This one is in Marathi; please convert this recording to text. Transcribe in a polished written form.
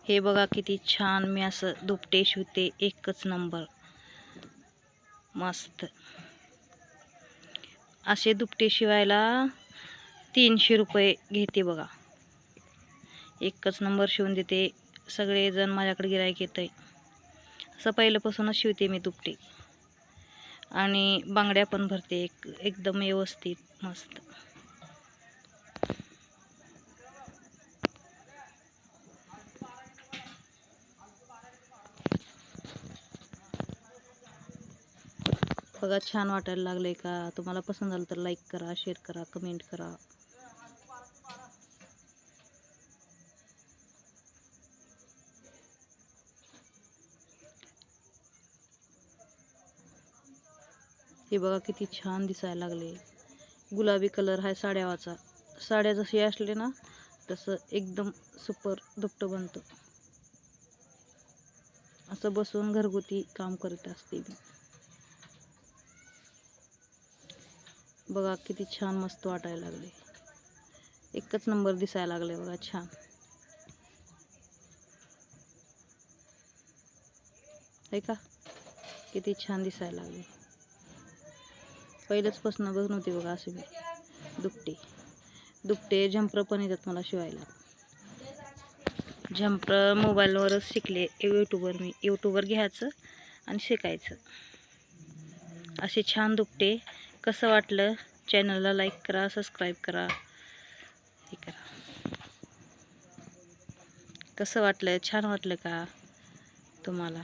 हे बघा किती छान मी असं दुपटे शिवते, एकच नंबर मस्त. असे दुपटे शिवायला 300 रुपये घेते बघा. एकच नंबर शिवून देते. सगळेजण माझ्याकडे गिऱ्हाईक येतंय. असं पहिल्यापासूनच शिवते मी दुपटे आणि बांगड्या पण भरते एकदम व्यवस्थित मस्त. बघा छान वाटायला लागले का? तुम्हाला पसंत झालं तर लाईक करा, शेअर करा, कमेंट करा. हे बघा किती छान दिसायला लागले. गुलाबी कलर आहे साड्यावाचा. साड्या जशी असले ना तसं एकदम सुपर दुपटं बनतं. असं बसून घरगुती काम करत असते मी. बघा किती छान मस्त वाटायला लागले. एकच नंबर दिसायला लागले बघा छान. आहे का? किती छान दिसायला लागले. पहिलेच पासून बनवते बघा असे मी दुपटे झंपर पण येतात मला शिवायला. झंपर मोबाईलवरच शिकले. यूट्यूबवर घ्यायचं आणि शिकायचं. असे छान दुपटे. कसं वाटलं? चॅनलला लाईक करा, सबस्क्राईब करा, हे करा. कसं वाटलं? छान वाटलं का तुम्हाला?